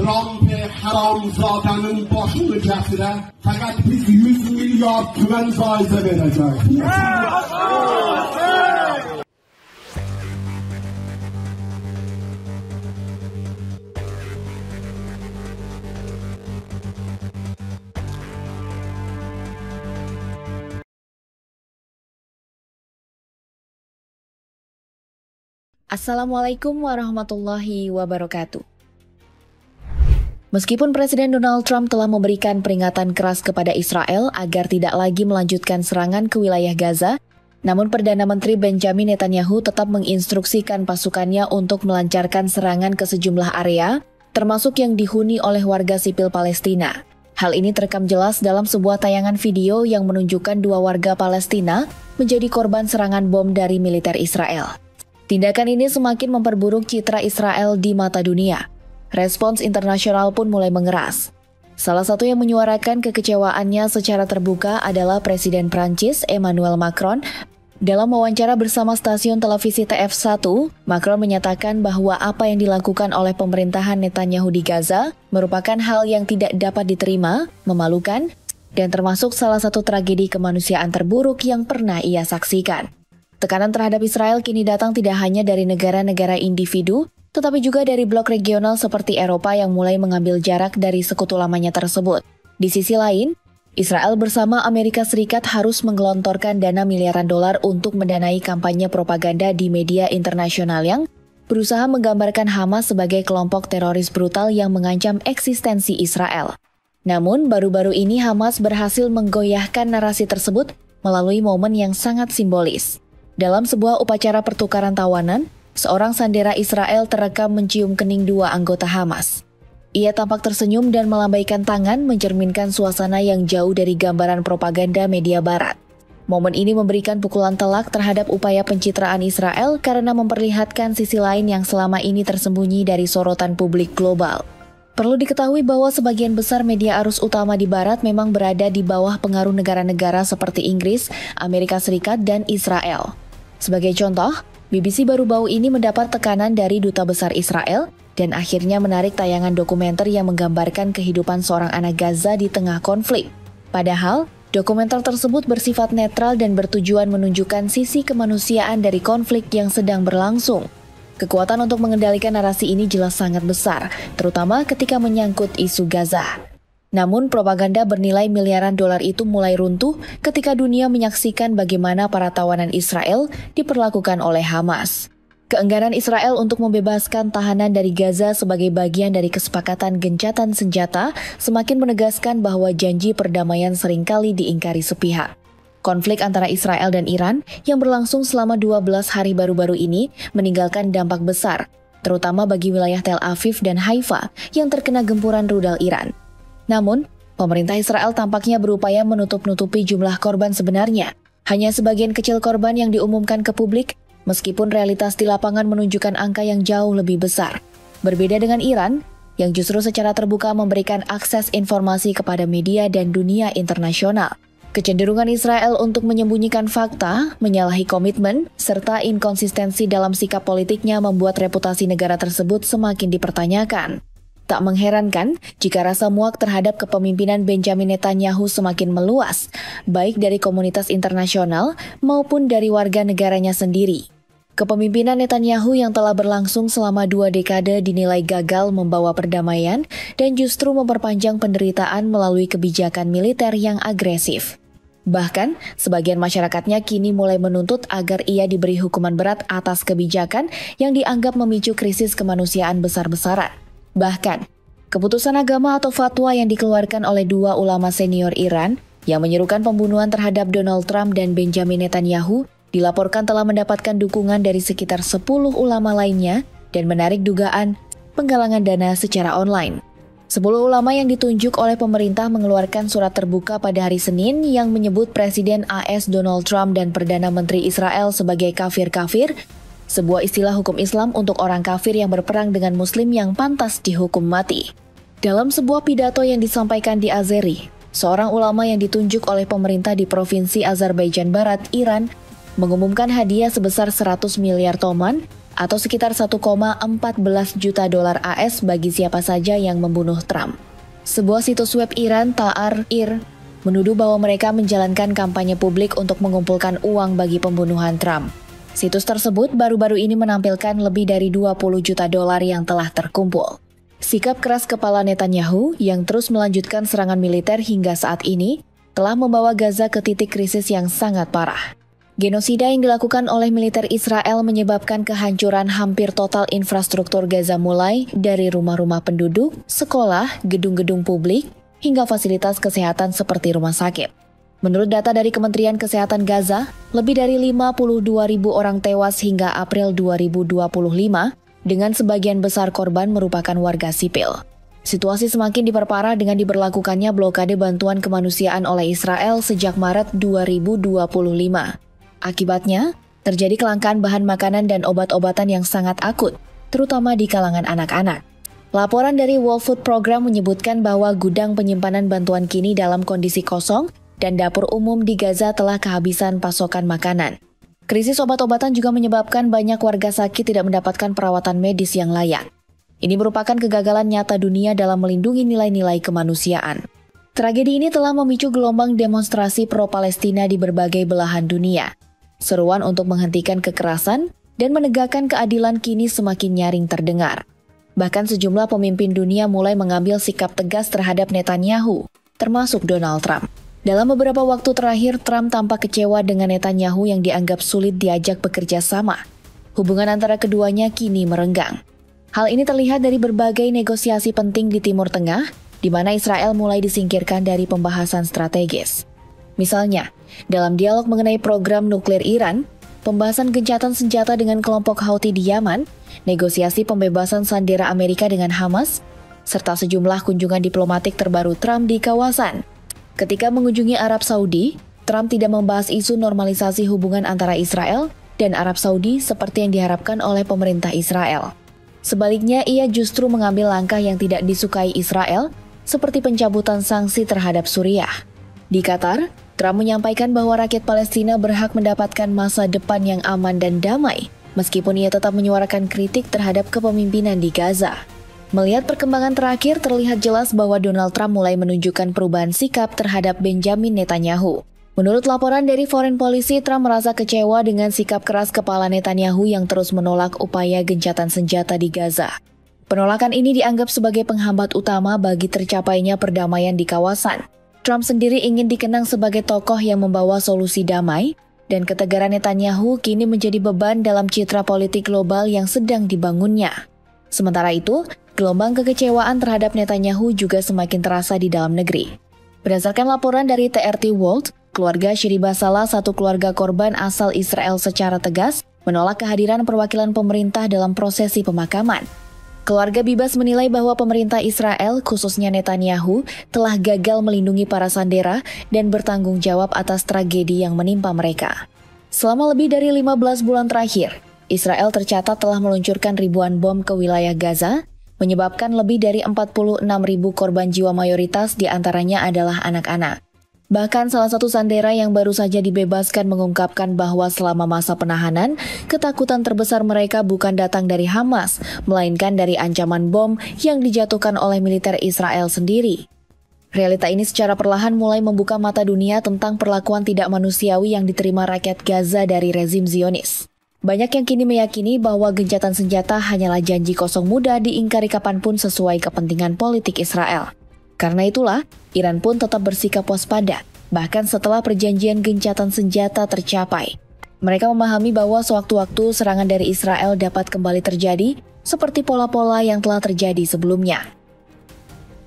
Trump haramzadanın başını kesire fakat biz 100 milyar tümen faize vereceğiz. Assalamualaikum warahmatullahi wabarakatuh. Meskipun Presiden Donald Trump telah memberikan peringatan keras kepada Israel agar tidak lagi melanjutkan serangan ke wilayah Gaza, namun Perdana Menteri Benjamin Netanyahu tetap menginstruksikan pasukannya untuk melancarkan serangan ke sejumlah area, termasuk yang dihuni oleh warga sipil Palestina. Hal ini terekam jelas dalam sebuah tayangan video yang menunjukkan dua warga Palestina menjadi korban serangan bom dari militer Israel. Tindakan ini semakin memperburuk citra Israel di mata dunia. Respons internasional pun mulai mengeras. Salah satu yang menyuarakan kekecewaannya secara terbuka adalah Presiden Prancis Emmanuel Macron. Dalam wawancara bersama stasiun televisi TF1, Macron menyatakan bahwa apa yang dilakukan oleh pemerintahan Netanyahu di Gaza merupakan hal yang tidak dapat diterima, memalukan, dan termasuk salah satu tragedi kemanusiaan terburuk yang pernah ia saksikan. Tekanan terhadap Israel kini datang tidak hanya dari negara-negara individu, tetapi juga dari blok regional seperti Eropa yang mulai mengambil jarak dari sekutu lamanya tersebut. Di sisi lain, Israel bersama Amerika Serikat harus menggelontorkan dana miliaran dolar untuk mendanai kampanye propaganda di media internasional yang berusaha menggambarkan Hamas sebagai kelompok teroris brutal yang mengancam eksistensi Israel. Namun, baru-baru ini Hamas berhasil menggoyahkan narasi tersebut melalui momen yang sangat simbolis. Dalam sebuah upacara pertukaran tawanan, seorang sandera Israel terekam mencium kening dua anggota Hamas. Ia tampak tersenyum dan melambaikan tangan mencerminkan suasana yang jauh dari gambaran propaganda media barat. Momen ini memberikan pukulan telak terhadap upaya pencitraan Israel karena memperlihatkan sisi lain yang selama ini tersembunyi dari sorotan publik global. Perlu diketahui bahwa sebagian besar media arus utama di barat memang berada di bawah pengaruh negara-negara seperti Inggris, Amerika Serikat, dan Israel. Sebagai contoh, BBC baru-baru ini mendapat tekanan dari Duta Besar Israel dan akhirnya menarik tayangan dokumenter yang menggambarkan kehidupan seorang anak Gaza di tengah konflik. Padahal, dokumenter tersebut bersifat netral dan bertujuan menunjukkan sisi kemanusiaan dari konflik yang sedang berlangsung. Kekuatan untuk mengendalikan narasi ini jelas sangat besar, terutama ketika menyangkut isu Gaza. Namun, propaganda bernilai miliaran dolar itu mulai runtuh ketika dunia menyaksikan bagaimana para tawanan Israel diperlakukan oleh Hamas. Keengganan Israel untuk membebaskan tahanan dari Gaza sebagai bagian dari kesepakatan gencatan senjata semakin menegaskan bahwa janji perdamaian seringkali diingkari sepihak. Konflik antara Israel dan Iran yang berlangsung selama 12 hari baru-baru ini meninggalkan dampak besar, terutama bagi wilayah Tel Aviv dan Haifa yang terkena gempuran rudal Iran. Namun, pemerintah Israel tampaknya berupaya menutup-nutupi jumlah korban sebenarnya. Hanya sebagian kecil korban yang diumumkan ke publik, meskipun realitas di lapangan menunjukkan angka yang jauh lebih besar. Berbeda dengan Iran, yang justru secara terbuka memberikan akses informasi kepada media dan dunia internasional. Kecenderungan Israel untuk menyembunyikan fakta, menyalahi komitmen, serta inkonsistensi dalam sikap politiknya membuat reputasi negara tersebut semakin dipertanyakan. Tak mengherankan jika rasa muak terhadap kepemimpinan Benjamin Netanyahu semakin meluas, baik dari komunitas internasional maupun dari warga negaranya sendiri. Kepemimpinan Netanyahu yang telah berlangsung selama 2 dekade dinilai gagal membawa perdamaian dan justru memperpanjang penderitaan melalui kebijakan militer yang agresif. Bahkan, sebagian masyarakatnya kini mulai menuntut agar ia diberi hukuman berat atas kebijakan yang dianggap memicu krisis kemanusiaan besar-besaran. Bahkan, keputusan agama atau fatwa yang dikeluarkan oleh dua ulama senior Iran yang menyerukan pembunuhan terhadap Donald Trump dan Benjamin Netanyahu dilaporkan telah mendapatkan dukungan dari sekitar 10 ulama lainnya dan menarik dugaan penggalangan dana secara online. 10 ulama yang ditunjuk oleh pemerintah mengeluarkan surat terbuka pada hari Senin yang menyebut Presiden AS Donald Trump dan Perdana Menteri Israel sebagai kafir-kafir, sebuah istilah hukum Islam untuk orang kafir yang berperang dengan Muslim yang pantas dihukum mati. Dalam sebuah pidato yang disampaikan di Azeri, seorang ulama yang ditunjuk oleh pemerintah di Provinsi Azerbaijan Barat, Iran, mengumumkan hadiah sebesar 100 miliar toman atau sekitar 1,14 juta dolar AS bagi siapa saja yang membunuh Trump. Sebuah situs web Iran, Tahrir, menuduh bahwa mereka menjalankan kampanye publik untuk mengumpulkan uang bagi pembunuhan Trump. Situs tersebut baru-baru ini menampilkan lebih dari 20 juta dolar yang telah terkumpul. Sikap keras kepala Netanyahu yang terus melanjutkan serangan militer hingga saat ini telah membawa Gaza ke titik krisis yang sangat parah. Genosida yang dilakukan oleh militer Israel menyebabkan kehancuran hampir total infrastruktur Gaza, mulai dari rumah-rumah penduduk, sekolah, gedung-gedung publik, hingga fasilitas kesehatan seperti rumah sakit. Menurut data dari Kementerian Kesehatan Gaza, lebih dari 52.000 orang tewas hingga April 2025, dengan sebagian besar korban merupakan warga sipil. Situasi semakin diperparah dengan diberlakukannya blokade bantuan kemanusiaan oleh Israel sejak Maret 2025. Akibatnya, terjadi kelangkaan bahan makanan dan obat-obatan yang sangat akut, terutama di kalangan anak-anak. Laporan dari World Food Program menyebutkan bahwa gudang penyimpanan bantuan kini dalam kondisi kosong dan dapur umum di Gaza telah kehabisan pasokan makanan. Krisis obat-obatan juga menyebabkan banyak warga sakit tidak mendapatkan perawatan medis yang layak. Ini merupakan kegagalan nyata dunia dalam melindungi nilai-nilai kemanusiaan. Tragedi ini telah memicu gelombang demonstrasi pro-Palestina di berbagai belahan dunia. Seruan untuk menghentikan kekerasan dan menegakkan keadilan kini semakin nyaring terdengar. Bahkan sejumlah pemimpin dunia mulai mengambil sikap tegas terhadap Netanyahu, termasuk Donald Trump. Dalam beberapa waktu terakhir, Trump tampak kecewa dengan Netanyahu yang dianggap sulit diajak bekerja sama. Hubungan antara keduanya kini merenggang. Hal ini terlihat dari berbagai negosiasi penting di Timur Tengah, di mana Israel mulai disingkirkan dari pembahasan strategis. Misalnya, dalam dialog mengenai program nuklir Iran, pembahasan gencatan senjata dengan kelompok Houthi di Yaman, negosiasi pembebasan sandera Amerika dengan Hamas, serta sejumlah kunjungan diplomatik terbaru Trump di kawasan. Ketika mengunjungi Arab Saudi, Trump tidak membahas isu normalisasi hubungan antara Israel dan Arab Saudi seperti yang diharapkan oleh pemerintah Israel. Sebaliknya, ia justru mengambil langkah yang tidak disukai Israel, seperti pencabutan sanksi terhadap Suriah. Di Qatar, Trump menyampaikan bahwa rakyat Palestina berhak mendapatkan masa depan yang aman dan damai, meskipun ia tetap menyuarakan kritik terhadap kepemimpinan di Gaza. Melihat perkembangan terakhir, terlihat jelas bahwa Donald Trump mulai menunjukkan perubahan sikap terhadap Benjamin Netanyahu. Menurut laporan dari Foreign Policy, Trump merasa kecewa dengan sikap keras kepala Netanyahu yang terus menolak upaya gencatan senjata di Gaza. Penolakan ini dianggap sebagai penghambat utama bagi tercapainya perdamaian di kawasan. Trump sendiri ingin dikenang sebagai tokoh yang membawa solusi damai, dan ketegaran Netanyahu kini menjadi beban dalam citra politik global yang sedang dibangunnya. Sementara itu, gelombang kekecewaan terhadap Netanyahu juga semakin terasa di dalam negeri. Berdasarkan laporan dari TRT World, keluarga Shriba, salah satu keluarga korban asal Israel, secara tegas menolak kehadiran perwakilan pemerintah dalam prosesi pemakaman. Keluarga Bibas menilai bahwa pemerintah Israel, khususnya Netanyahu, telah gagal melindungi para sandera dan bertanggung jawab atas tragedi yang menimpa mereka. Selama lebih dari 15 bulan terakhir, Israel tercatat telah meluncurkan ribuan bom ke wilayah Gaza, menyebabkan lebih dari 46.000 korban jiwa, mayoritas diantaranya adalah anak-anak. Bahkan salah satu sandera yang baru saja dibebaskan mengungkapkan bahwa selama masa penahanan, ketakutan terbesar mereka bukan datang dari Hamas, melainkan dari ancaman bom yang dijatuhkan oleh militer Israel sendiri. Realita ini secara perlahan mulai membuka mata dunia tentang perlakuan tidak manusiawi yang diterima rakyat Gaza dari rezim Zionis. Banyak yang kini meyakini bahwa gencatan senjata hanyalah janji kosong mudah diingkari kapanpun sesuai kepentingan politik Israel. Karena itulah, Iran pun tetap bersikap waspada, bahkan setelah perjanjian gencatan senjata tercapai. Mereka memahami bahwa sewaktu-waktu serangan dari Israel dapat kembali terjadi, seperti pola-pola yang telah terjadi sebelumnya.